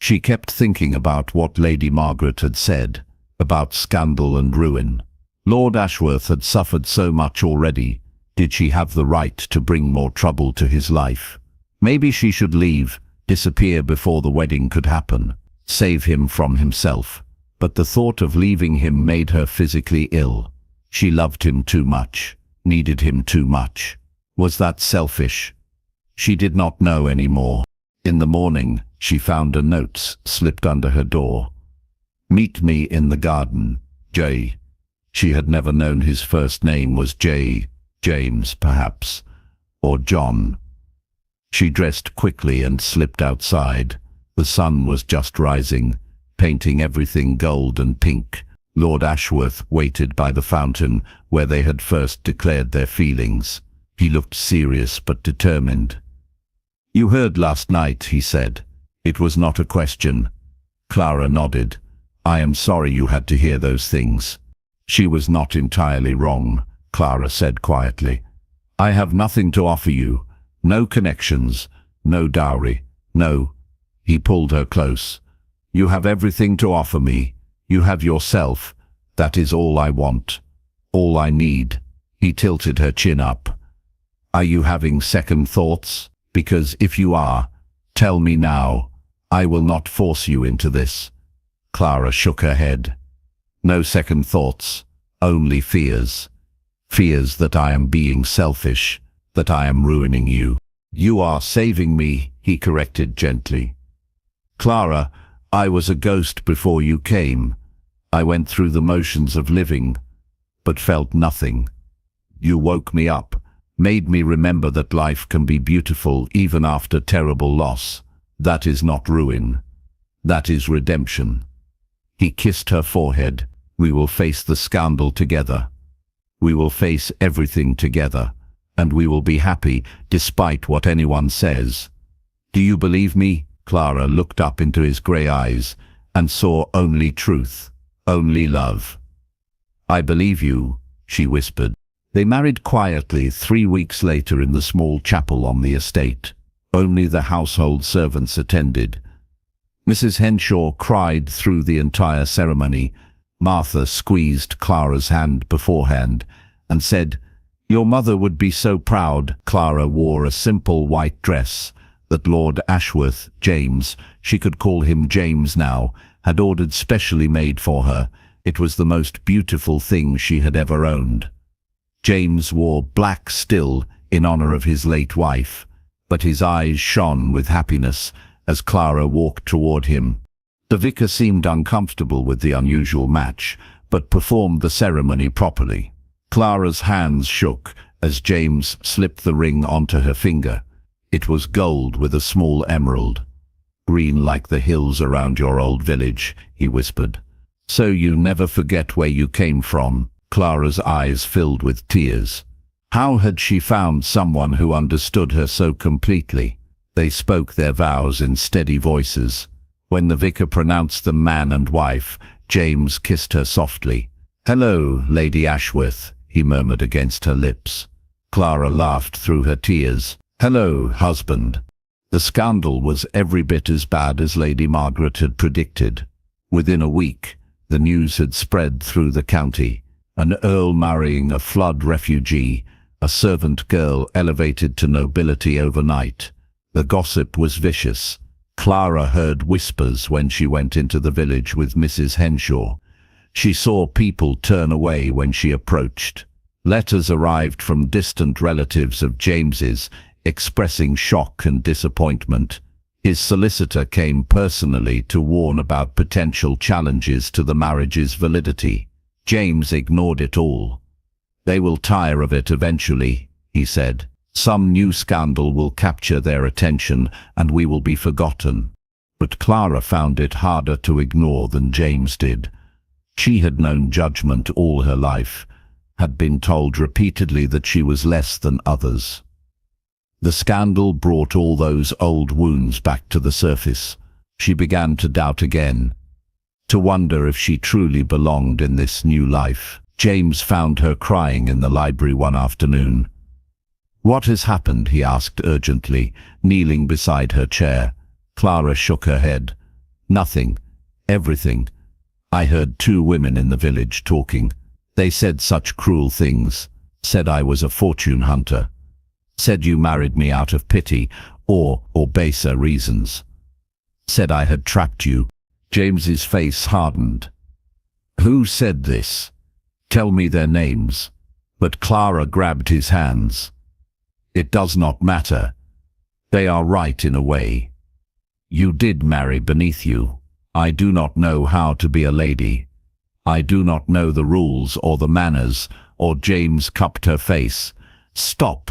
She kept thinking about what Lady Margaret had said, about scandal and ruin. Lord Ashworth had suffered so much already. Did she have the right to bring more trouble to his life? Maybe she should leave, disappear before the wedding could happen, save him from himself. But the thought of leaving him made her physically ill. She loved him too much, needed him too much. Was that selfish? She did not know anymore. In the morning, she found a note slipped under her door. Meet me in the garden, J. She had never known his first name was J. James, perhaps, or John. She dressed quickly and slipped outside. The sun was just rising, painting everything gold and pink. Lord Ashworth waited by the fountain where they had first declared their feelings. He looked serious but determined. You heard last night, he said. It was not a question. Clara nodded. I am sorry you had to hear those things. She was not entirely wrong, Clara said quietly. I have nothing to offer you. No connections, no dowry, no. He pulled her close. You have everything to offer me. You have yourself. That is all I want. All I need. He tilted her chin up. Are you having second thoughts? Because if you are, tell me now. I will not force you into this. Clara shook her head. No second thoughts, only fears. Fears that I am being selfish, that I am ruining you. You are saving me, he corrected gently. Clara, I was a ghost before you came. I went through the motions of living, but felt nothing. You woke me up, made me remember that life can be beautiful even after terrible loss. That is not ruin. That is redemption. He kissed her forehead. We will face the scandal together. We will face everything together, and we will be happy despite what anyone says. Do you believe me? Clara looked up into his grey eyes and saw only truth, only love. I believe you, she whispered. They married quietly 3 weeks later in the small chapel on the estate. Only the household servants attended. Mrs. Henshaw cried through the entire ceremony. Martha squeezed Clara's hand beforehand and said, Your mother would be so proud. Clara wore a simple white dress that Lord Ashworth, James, she could call him James now, had ordered specially made for her. It was the most beautiful thing she had ever owned. James wore black still in honor of his late wife, but his eyes shone with happiness as Clara walked toward him. The vicar seemed uncomfortable with the unusual match, but performed the ceremony properly. Clara's hands shook as James slipped the ring onto her finger. It was gold with a small emerald. Green like the hills around your old village, he whispered. So you never forget where you came from. Clara's eyes filled with tears. How had she found someone who understood her so completely? They spoke their vows in steady voices. When the vicar pronounced them man and wife, James kissed her softly. Hello, Lady Ashworth, he murmured against her lips. Clara laughed through her tears. Hello, husband. The scandal was every bit as bad as Lady Margaret had predicted. Within a week, the news had spread through the county. An earl marrying a flood refugee, a servant girl elevated to nobility overnight. The gossip was vicious. Clara heard whispers when she went into the village with Mrs. Henshaw. She saw people turn away when she approached. Letters arrived from distant relatives of James's, expressing shock and disappointment. His solicitor came personally to warn about potential challenges to the marriage's validity. James ignored it all. "They will tire of it eventually," he said. "Some new scandal will capture their attention and we will be forgotten." But Clara found it harder to ignore than James did. She had known judgment all her life, had been told repeatedly that she was less than others. The scandal brought all those old wounds back to the surface. She began to doubt again, to wonder if she truly belonged in this new life. James found her crying in the library one afternoon. "What has happened?" he asked urgently, kneeling beside her chair. Clara shook her head. "Nothing. Everything. I heard 2 women in the village talking. They said such cruel things. Said I was a fortune hunter. Said you married me out of pity or baser reasons. Said I had trapped you." James's face hardened. "Who said this? Tell me their names." But Clara grabbed his hands. "It does not matter. They are right in a way. You did marry beneath you. I do not know how to be a lady. I do not know the rules or the manners," or James cupped her face. "Stop.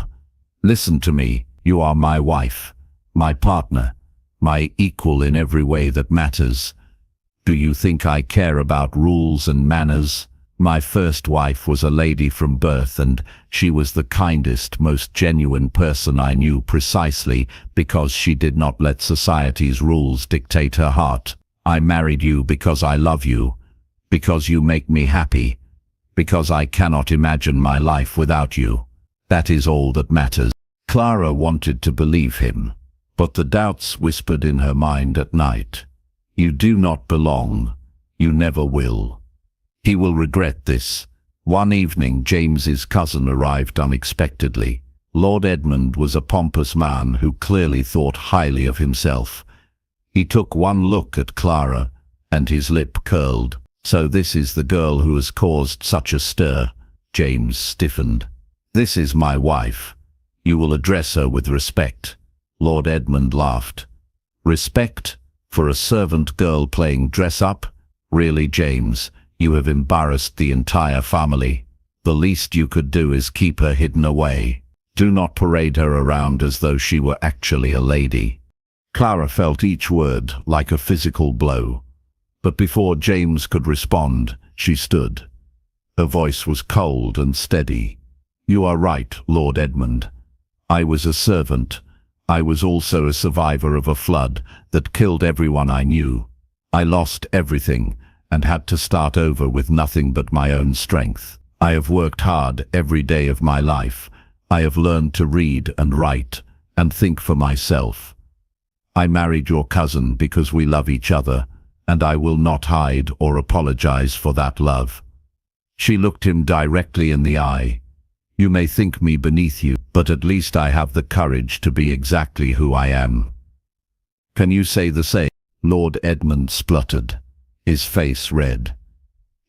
Listen to me. You are my wife, my partner, my equal in every way that matters. Do you think I care about rules and manners? My first wife was a lady from birth, and she was the kindest, most genuine person I knew, precisely because she did not let society's rules dictate her heart. I married you because I love you, because you make me happy, because I cannot imagine my life without you. That is all that matters." Clara wanted to believe him, but the doubts whispered in her mind at night. "You do not belong. You never will. He will regret this." One evening, James's cousin arrived unexpectedly. Lord Edmund was a pompous man who clearly thought highly of himself. He took one look at Clara, and his lip curled. "So this is the girl who has caused such a stir." James stiffened. "This is my wife. You will address her with respect." Lord Edmund laughed. "Respect? For a servant girl playing dress-up? Really, James, you have embarrassed the entire family. The least you could do is keep her hidden away. Do not parade her around as though she were actually a lady." Clara felt each word like a physical blow. But before James could respond, she stood. Her voice was cold and steady. "You are right, Lord Edmund. I was a servant. I was also a survivor of a flood that killed everyone I knew. I lost everything and had to start over with nothing but my own strength. I have worked hard every day of my life. I have learned to read and write and think for myself. I married your cousin because we love each other, and I will not hide or apologize for that love." She looked him directly in the eye. "You may think me beneath you, but at least I have the courage to be exactly who I am. Can you say the same?" Lord Edmund spluttered, his face red.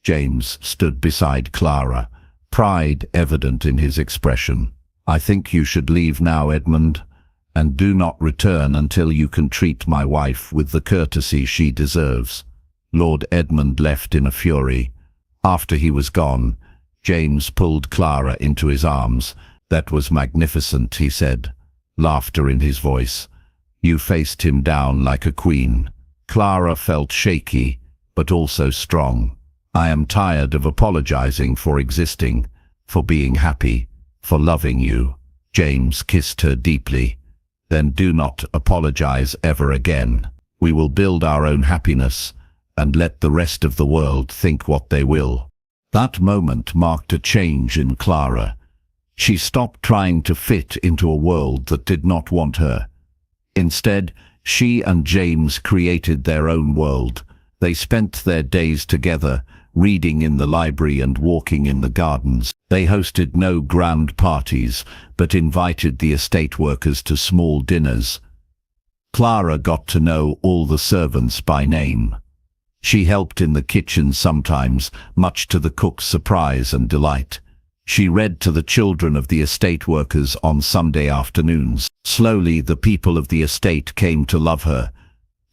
James stood beside Clara, pride evident in his expression. "I think you should leave now, Edmund, and do not return until you can treat my wife with the courtesy she deserves." Lord Edmund left in a fury. After he was gone, James pulled Clara into his arms. "That was magnificent," he said, laughter in his voice. "You faced him down like a queen." Clara felt shaky, but also strong. "I am tired of apologizing for existing, for being happy, for loving you." James kissed her deeply. "Then do not apologize ever again. We will build our own happiness and let the rest of the world think what they will." That moment marked a change in Clara. She stopped trying to fit into a world that did not want her. Instead, she and James created their own world. They spent their days together, reading in the library and walking in the gardens. They hosted no grand parties, but invited the estate workers to small dinners. Clara got to know all the servants by name. She helped in the kitchen sometimes, much to the cook's surprise and delight. She read to the children of the estate workers on Sunday afternoons. Slowly, the people of the estate came to love her,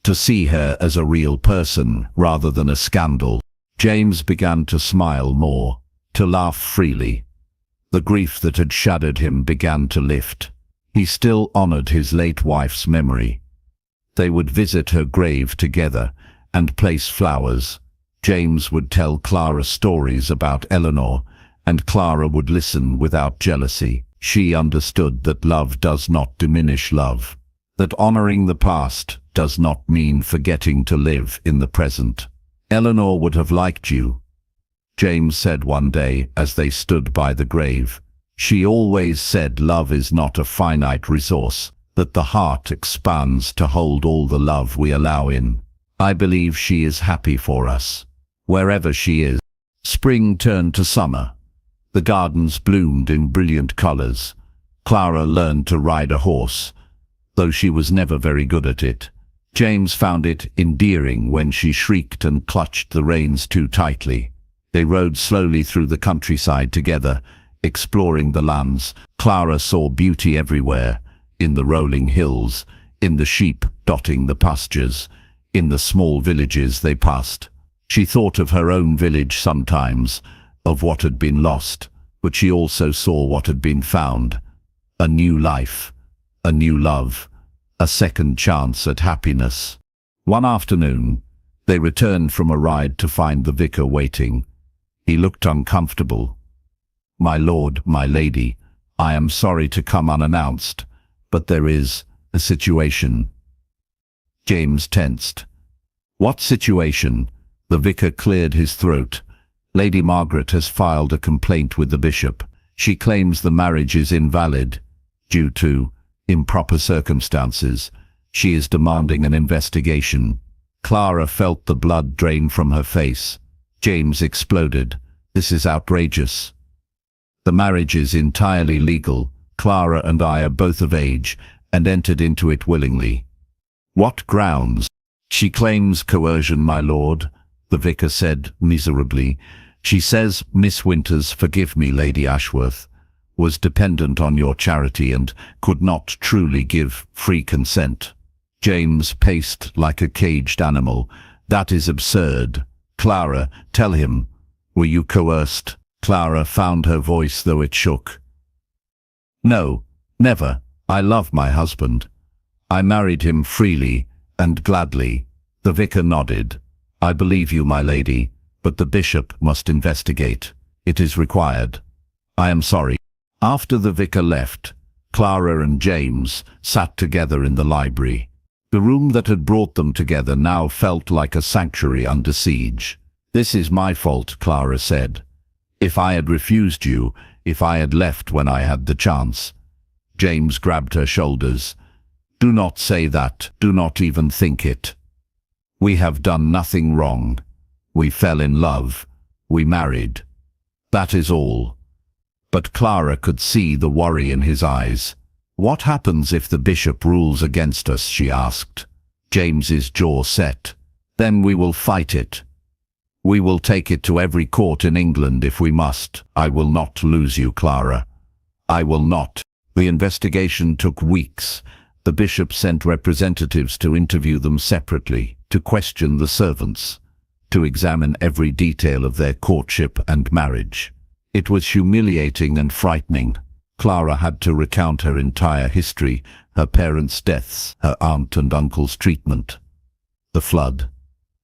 to see her as a real person rather than a scandal. James began to smile more, to laugh freely. The grief that had shadowed him began to lift. He still honored his late wife's memory. They would visit her grave together and place flowers. James would tell Clara stories about Eleanor, and Clara would listen without jealousy. She understood that love does not diminish love, that honoring the past does not mean forgetting to live in the present. Eleanor would have liked you, James said one day as they stood by the grave. She always said love is not a finite resource, that the heart expands to hold all the love we allow in. I believe she is happy for us, wherever she is. Spring turned to summer. The gardens bloomed in brilliant colors. Clara learned to ride a horse, though she was never very good at it. James found it endearing when she shrieked and clutched the reins too tightly. They rode slowly through the countryside together, exploring the lands. Clara saw beauty everywhere, in the rolling hills, in the sheep dotting the pastures, in the small villages they passed. She thought of her own village sometimes, of what had been lost, but she also saw what had been found. A new life, a new love, a second chance at happiness. One afternoon, they returned from a ride to find the vicar waiting. He looked uncomfortable. "My lord, my lady, I am sorry to come unannounced, but there is a situation." James tensed. "What situation?" The vicar cleared his throat. "Lady Margaret has filed a complaint with the bishop. She claims the marriage is invalid due to improper circumstances. She is demanding an investigation." Clara felt the blood drain from her face. James exploded. "This is outrageous. The marriage is entirely legal. Clara and I are both of age and entered into it willingly." "What grounds?" "She claims coercion, my lord," the vicar said miserably. "She says Miss Winters, forgive me, Lady Ashworth, was dependent on your charity and could not truly give free consent." James paced like a caged animal. "That is absurd. Clara, tell him, were you coerced?" Clara found her voice, though it shook. "No, never. I love my husband. I married him freely and gladly." The vicar nodded. "I believe you, my lady, but the bishop must investigate. It is required. I am sorry." After the vicar left, Clara and James sat together in the library. The room that had brought them together now felt like a sanctuary under siege. "This is my fault," Clara said. "If I had refused you, if I had left when I had the chance." James grabbed her shoulders. "Do not say that. Do not even think it. We have done nothing wrong. We fell in love. We married. That is all." But Clara could see the worry in his eyes. "What happens if the bishop rules against us?" she asked. James's jaw set. "Then we will fight it. We will take it to every court in England if we must. I will not lose you, Clara. I will not." The investigation took weeks. The bishop sent representatives to interview them separately, to question the servants, to examine every detail of their courtship and marriage. It was humiliating and frightening. Clara had to recount her entire history, her parents' deaths, her aunt and uncle's treatment, the flood,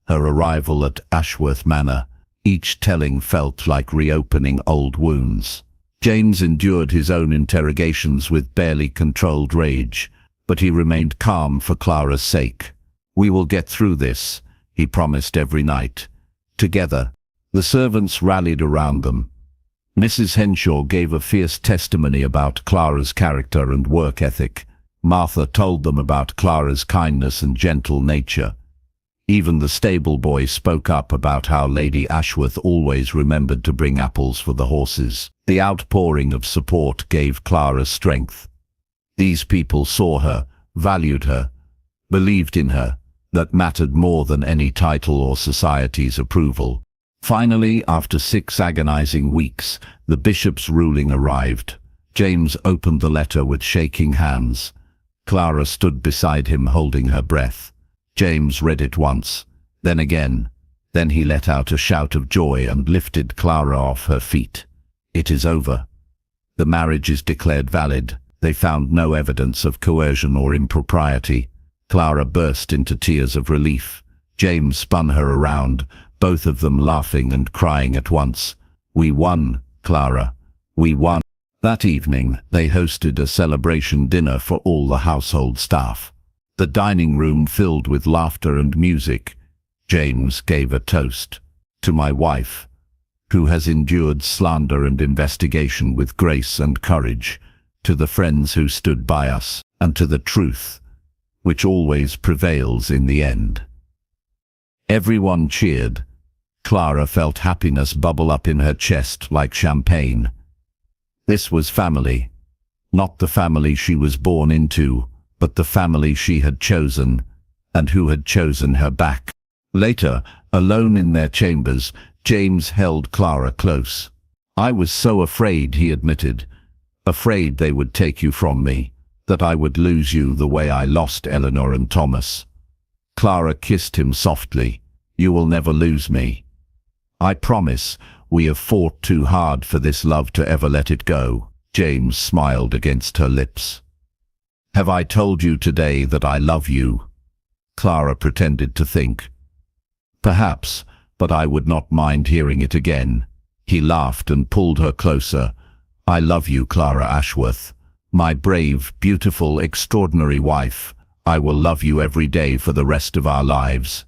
her arrival at Ashworth Manor. Each telling felt like reopening old wounds. James endured his own interrogations with barely controlled rage, but he remained calm for Clara's sake. "We will get through this," he promised every night. Together, the servants rallied around them. Mrs. Henshaw gave a fierce testimony about Clara's character and work ethic. Martha told them about Clara's kindness and gentle nature. Even the stable boy spoke up about how Lady Ashworth always remembered to bring apples for the horses. The outpouring of support gave Clara strength. These people saw her, valued her, believed in her. That mattered more than any title or society's approval. Finally, after 6 agonizing weeks, the bishop's ruling arrived. James opened the letter with shaking hands. Clara stood beside him, holding her breath. James read it once, then again. Then he let out a shout of joy and lifted Clara off her feet. It is over. The marriage is declared valid. They found no evidence of coercion or impropriety. Clara burst into tears of relief. James spun her around, both of them laughing and crying at once. "We won, Clara. We won." That evening, they hosted a celebration dinner for all the household staff. The dining room filled with laughter and music. James gave a toast. "To my wife, who has endured slander and investigation with grace and courage, to the friends who stood by us, and to the truth, which always prevails in the end." Everyone cheered. Clara felt happiness bubble up in her chest like champagne. This was family. Not the family she was born into, but the family she had chosen, and who had chosen her back. Later, alone in their chambers, James held Clara close. "I was so afraid," he admitted. "Afraid they would take you from me, that I would lose you the way I lost Eleanor and Thomas." Clara kissed him softly. "You will never lose me. I promise. We have fought too hard for this love to ever let it go." James smiled against her lips. "Have I told you today that I love you?" Clara pretended to think. "Perhaps, but I would not mind hearing it again." He laughed and pulled her closer. "I love you, Clara Ashworth. My brave, beautiful, extraordinary wife. I will love you every day for the rest of our lives."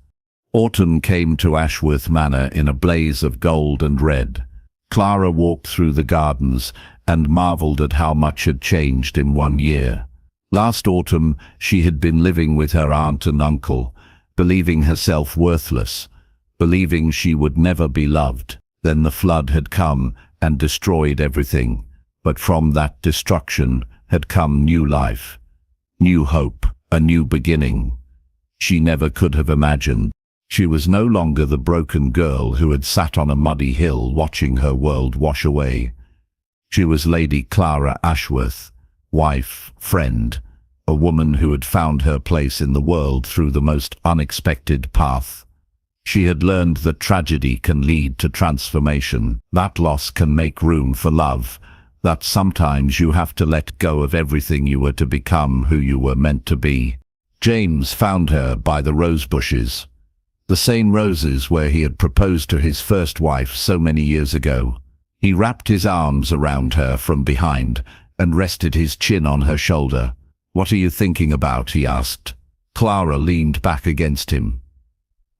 Autumn came to Ashworth Manor in a blaze of gold and red. Clara walked through the gardens and marveled at how much had changed in 1 year. Last autumn, she had been living with her aunt and uncle, believing herself worthless, believing she would never be loved. Then the flood had come and destroyed everything. But from that destruction had come new life, new hope, a new beginning. She never could have imagined. She was no longer the broken girl who had sat on a muddy hill watching her world wash away. She was Lady Clara Ashworth, wife, friend, a woman who had found her place in the world through the most unexpected path. She had learned that tragedy can lead to transformation, that loss can make room for love, that sometimes you have to let go of everything you were to become who you were meant to be. James found her by the rose bushes, the same roses where he had proposed to his first wife so many years ago. He wrapped his arms around her from behind and rested his chin on her shoulder. "What are you thinking about?" he asked. Clara leaned back against him.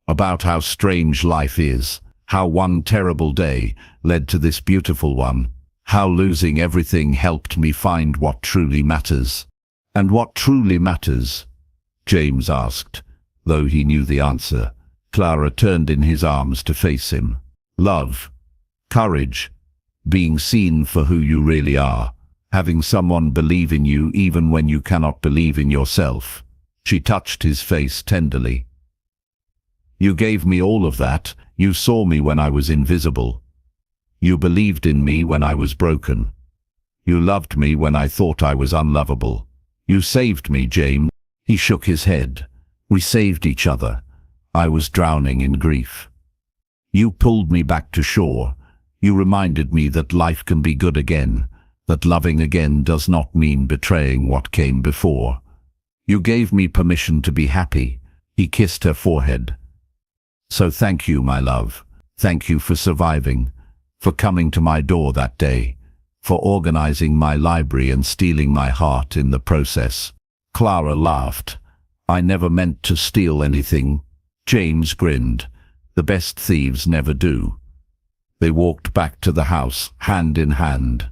"About how strange life is, how one terrible day led to this beautiful one, how losing everything helped me find what truly matters." "And what truly matters?" James asked, though he knew the answer. Clara turned in his arms to face him. "Love, courage, being seen for who you really are, having someone believe in you even when you cannot believe in yourself." She touched his face tenderly. "You gave me all of that. You saw me when I was invisible. You believed in me when I was broken. You loved me when I thought I was unlovable. You saved me, James." He shook his head. "We saved each other. I was drowning in grief. You pulled me back to shore. You reminded me that life can be good again, that loving again does not mean betraying what came before. You gave me permission to be happy." He kissed her forehead. "So thank you, my love. Thank you for surviving, for coming to my door that day, for organizing my library and stealing my heart in the process." Clara laughed. "I never meant to steal anything." James grinned. "The best thieves never do." They walked back to the house, hand in hand.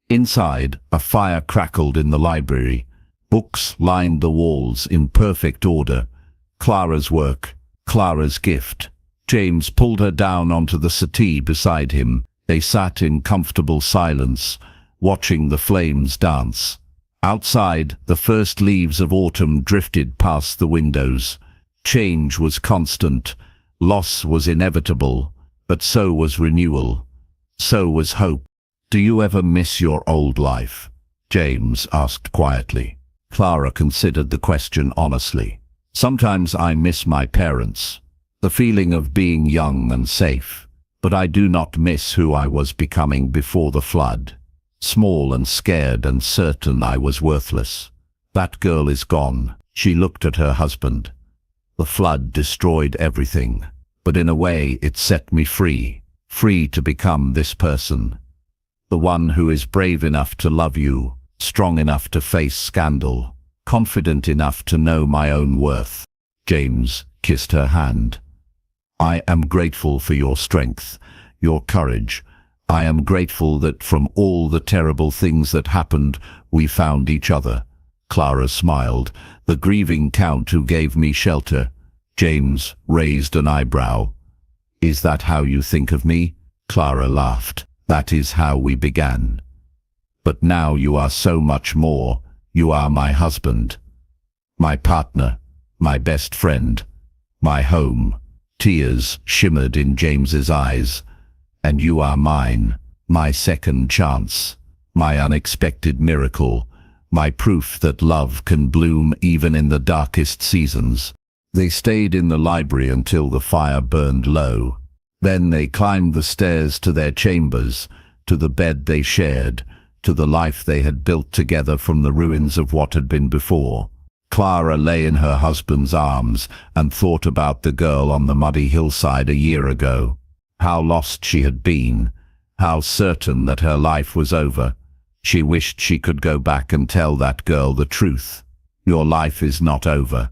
Inside, a fire crackled in the library. Books lined the walls in perfect order. Clara's work, Clara's gift. James pulled her down onto the settee beside him. They sat in comfortable silence, watching the flames dance. Outside, the first leaves of autumn drifted past the windows. Change was constant. Loss was inevitable. But so was renewal. So was hope. "Do you ever miss your old life?" James asked quietly. Clara considered the question honestly. "Sometimes I miss my parents, the feeling of being young and safe, but I do not miss who I was becoming before the flood. Small and scared and certain I was worthless. That girl is gone." She looked at her husband. "The flood destroyed everything, but in a way it set me free. Free to become this person. The one who is brave enough to love you, strong enough to face scandal, confident enough to know my own worth." James kissed her hand. "I am grateful for your strength, your courage. I am grateful that from all the terrible things that happened, we found each other." Clara smiled. "The grieving count who gave me shelter." James raised an eyebrow. "Is that how you think of me?" Clara laughed. "That is how we began. But now you are so much more. You are my husband, my partner, my best friend, my home." Tears shimmered in James's eyes. "And you are mine, my second chance, my unexpected miracle, my proof that love can bloom even in the darkest seasons." They stayed in the library until the fire burned low. Then they climbed the stairs to their chambers, to the bed they shared, to the life they had built together from the ruins of what had been before. Clara lay in her husband's arms and thought about the girl on the muddy hillside a year ago. How lost she had been, how certain that her life was over. She wished she could go back and tell that girl the truth. "Your life is not over.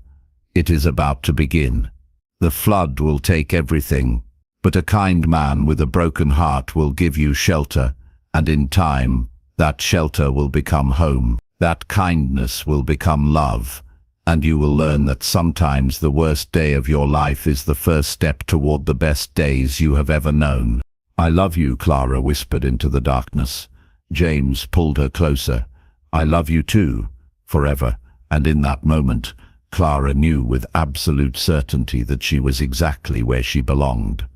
It is about to begin. The flood will take everything, but a kind man with a broken heart will give you shelter, and in time, that shelter will become home. That kindness will become love, and you will learn that sometimes the worst day of your life is the first step toward the best days you have ever known." "I love you," Clara whispered into the darkness. James pulled her closer. "I love you too, forever." And in that moment, Clara knew with absolute certainty that she was exactly where she belonged.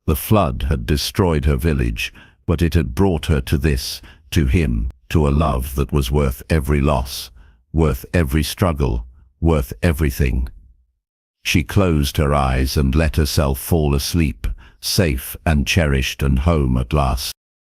The flood had destroyed her village, but it had brought her to this, to him, to a love that was worth every loss, worth every struggle, worth everything. She closed her eyes and let herself fall asleep, safe and cherished and home at last.